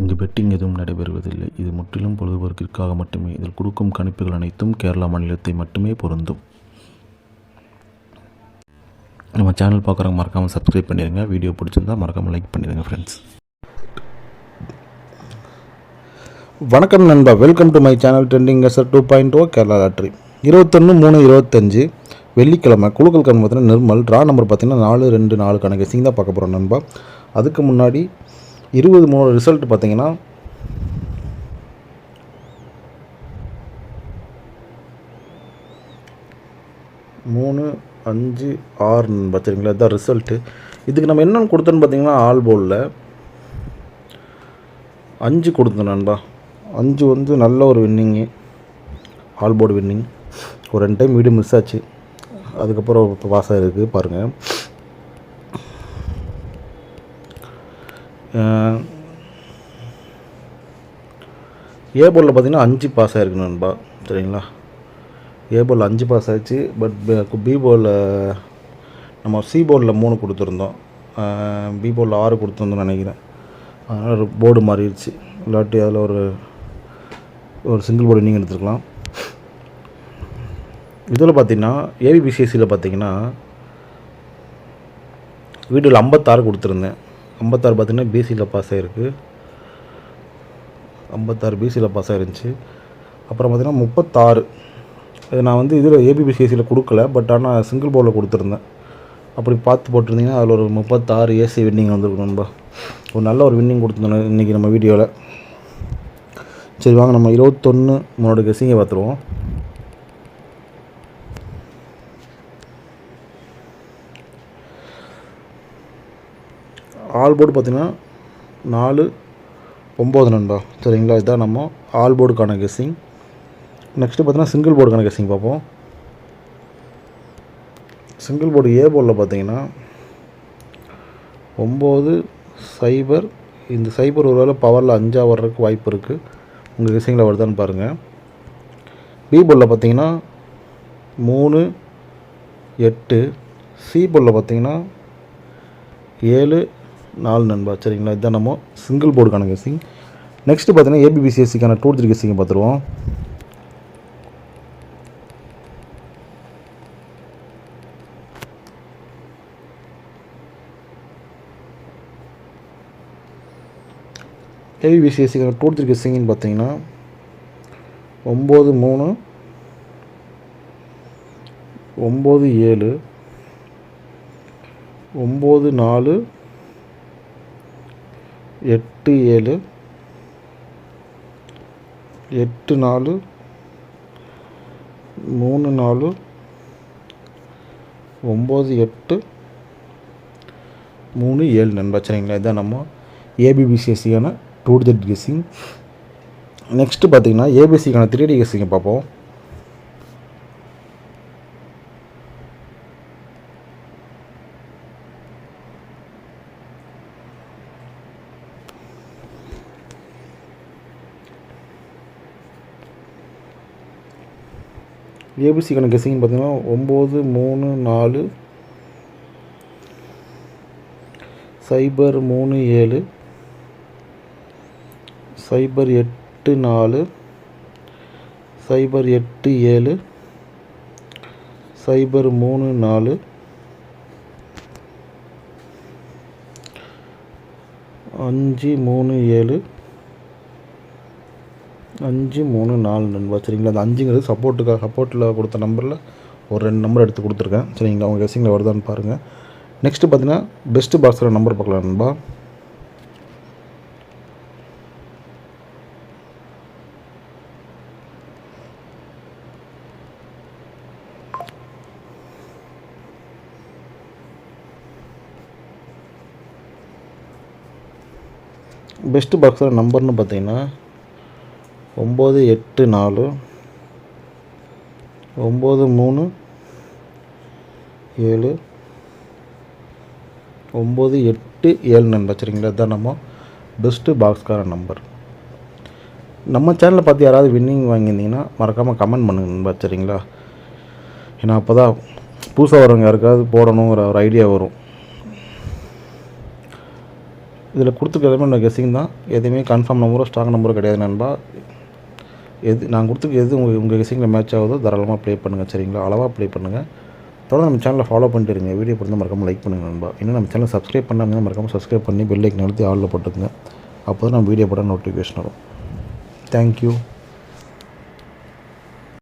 இங்கு பெட்டிங் எதுவும் நடைபெறுவதில்லை. இது முற்றிலும் பொழுதுபோக்கிற்காக மட்டுமே. இதில் கொடுக்கும் கணிப்புகள் அனைத்தும் கேரளா மாநிலத்தை மட்டுமே பொருந்தும். நம்ம சேனல் பார்க்குறவங்க மறக்காமல் சப்ஸ்கிரைப் பண்ணிடுங்க. வீடியோ பிடிச்சிருந்தா மறக்காமல் லைக் பண்ணிடுங்க ஃப்ரெண்ட்ஸ். வணக்கம் நண்பா, welcome to my channel trending SR 2.0 Kerala lottery. 21/3/25 வெள்ளிக்கிழமை குழுக்கள் கணக்கு பார்த்தீங்கன்னா நிர்மல். ட்ரா நம்பர் பார்த்தீங்கன்னா 424 கெஸிங் தான் பார்க்க போகிறோம் நண்பா. அதுக்கு முன்னாடி 20/3 ரிசல்ட் பார்த்தீங்கன்னா 3, 5, 6 நண்பா. சரிங்களா, இதுதான் ரிசல்ட்டு. இதுக்கு நம்ம என்னென்னு கொடுத்தோன்னு பார்த்தீங்கன்னா ஆல் போர்டில் 5 கொடுத்தோம் நண்பா. 5 வந்து நல்ல ஒரு வின்னிங்கு, ஆல் போர்டு வின்னிங். ஒரு 2 டைம் வீடியோ மிஸ் ஆச்சு, அதுக்கப்புறம் இப்போ பாஸ் ஆகிருக்கு பாருங்கள். ஏ போர்டில் பார்த்தீங்கன்னா 5 பாஸ் ஆகிருக்கு நண்பா. சரிங்களா, ஏ போர்டில் 5 பாஸ் ஆகிடுச்சு. பட் பி போர்டில் நம்ம சி போர்டில் 3 கொடுத்துருந்தோம், பி போர்டில் 6 கொடுத்துருந்தோம்னு நினைக்கிறேன். அதனால் போர்டு மாறிடுச்சு. இல்லாட்டி அதில் ஒரு சிங்கிள் போர்டு நீங்கள் எடுத்துருக்கலாம். இதில் பார்த்தீங்கன்னா ஏபிபிசிஎஸ்சியில் பார்த்தீங்கன்னா வீடியோவில் 56 கொடுத்துருந்தேன். 56 பார்த்தீங்கன்னா பிசியில் பாஸ் ஆகிருக்கு. 56 பிசியில் பாஸ் ஆகிருந்துச்சு. அப்புறம் பார்த்தீங்கன்னா 36 இது நான் வந்து இதில் ஏபிபிசிஎஸ்சியில் கொடுக்கல, பட் ஆனால் சிங்கிள் போர்டில் கொடுத்துருந்தேன். அப்படி பார்த்து போட்டிருந்தீங்கன்னா அதில் ஒரு 36 ஏசி வின்னிங் வந்துருக்கும் நண்பா. ஒரு நல்ல ஒரு வின்னிங் கொடுத்துருந்தோம் இன்றைக்கி நம்ம வீடியோவில். சரி வாங்க, நம்ம 21 கெஸிங்கை பார்த்துருவோம். ஆல் போர்டு பார்த்திங்கன்னா 4, 9 நண்பா. சரிங்களா, இதுதான் நம்ம ஆல் போர்டுக்கான கெஸ்ஸிங். நெக்ஸ்ட்டு பார்த்தீங்கன்னா சிங்கிள் போர்டுக்கான கெஸ்ஸிங் பார்ப்போம். சிங்கிள் போர்டு ஏ போர்டில் பார்த்தீங்கன்னா 9, 0. இந்த 0 ஒரு வேளை பவரில் 5 வர்றதுக்கு வாய்ப்பு இருக்குது. உங்கள் கெஸ்ஸிங்கில் வருதான்னு பாருங்கள். பி போர்டில் பார்த்தீங்கன்னா 3, 8. சி போர்டில் பார்த்தீங்கன்னா 7, 4 நண்பா. சரிங்களா, இதுதான் நம்ம சிங்கிள் போர்டுக்கான கெஸ்ஸிங். நெக்ஸ்ட்டு பார்த்தீங்கன்னா ஏபிபிசிஎஸ்சிக்கான 2, 3 கெஸ்ஸிங்கை பார்த்துருவோம். ஏபிபிசிஎஸ்சிக்கான 2, 3 கெஸ்ஸிங்னு பார்த்தீங்கன்னா 9, 3, 9, 7, 9, 4, 8, 7, 8, 4, 3, 4, 9, 8, 3, 7 நண்பா. சரிங்களா, இதுதான் நம்ம ஏபிபிசிஎஸ்சிக்கான 2 டிஜிட் கெஸ்ஸிங். நெக்ஸ்ட்டு பார்த்தீங்கன்னா ஏபிசிக்கான 3D கெஸ்ஸிங்கை பார்ப்போம். ஏபிசிக்கான கெஸ்ஸிங் பார்த்தீங்கன்னா 9, 3, 4, 0, 3, 7, 0, 8, 4, 0, 8, 7, 0, 3, 4, 5, 3, 7, 5, 3, 4 நண்பா. சரிங்களா, அந்த 5ங்கிறது சப்போர்ட்டில் கொடுத்த நம்பரில் ஒரு 2 நம்பர் எடுத்து கொடுத்துருக்கேன். சரிங்களா, அவங்க கெஸ்ஸிங்கில் வருதான்னு பாருங்கள். நெக்ஸ்ட்டு பார்த்தீங்கன்னா பெஸ்ட்டு பாக்ஸில் நம்பர் பார்க்கலாம் நண்பா. பெஸ்ட்டு பாக்ஸில் நம்பர்னு பார்த்தீங்கன்னா 9, 8, 4, 9, 3, 7, 9, 8, 7 நண்பா. சரிங்களா, இதுதான் நம்ம பெஸ்ட்டு பாக்ஸ்க்கான நம்பர். நம்ம சேனலில் பார்த்து யாராவது வின்னிங் வாங்கியிருந்தீங்கன்னா மறக்காமல் கமெண்ட் பண்ணுங்கள் நண்பா. சரிங்களா, ஏன்னா அப்போ தான் புதுசாக வரவங்க யாருக்காவது போடணுங்கிற ஒரு ஐடியா வரும். இதில் கொடுத்துருக்க எல்லாமே நான் கெஸ்ஸிங் தான், எதுவுமே கன்ஃபார்ம் நம்பரோ ஸ்ட்ராங் நம்பரோ கிடையாது நண்பா. நான் கொடுத்துருக்க எது உங்கள் கெஸ்ஸிங்கில் மேட்ச் ஆகுதோ தாராளமாக ப்ளே பண்ணுங்கள். சரிங்களா, அளவாக ப்ளே பண்ணுங்கள். தொடர்ந்து நம்ம சேனலை ஃபாலோ பண்ணிட்டு இருங்க. வீடியோ பிடிச்சா மறக்காமல் லைக் பண்ணுங்கள் நண்பா. இன்னும் நம்ம சேனலை சப்ஸ்கிரைப் பண்ணாமல் மறக்காமல் சப்ஸ்கிரைப் பண்ணி பெல் ஐக்கன் அழுத்தி ஆலில் போட்டுக்குங்க. அப்போ தான் நம்ம வீடியோ போட நோட்டிஃபிகேஷன் வரும். தேங்க்யூ.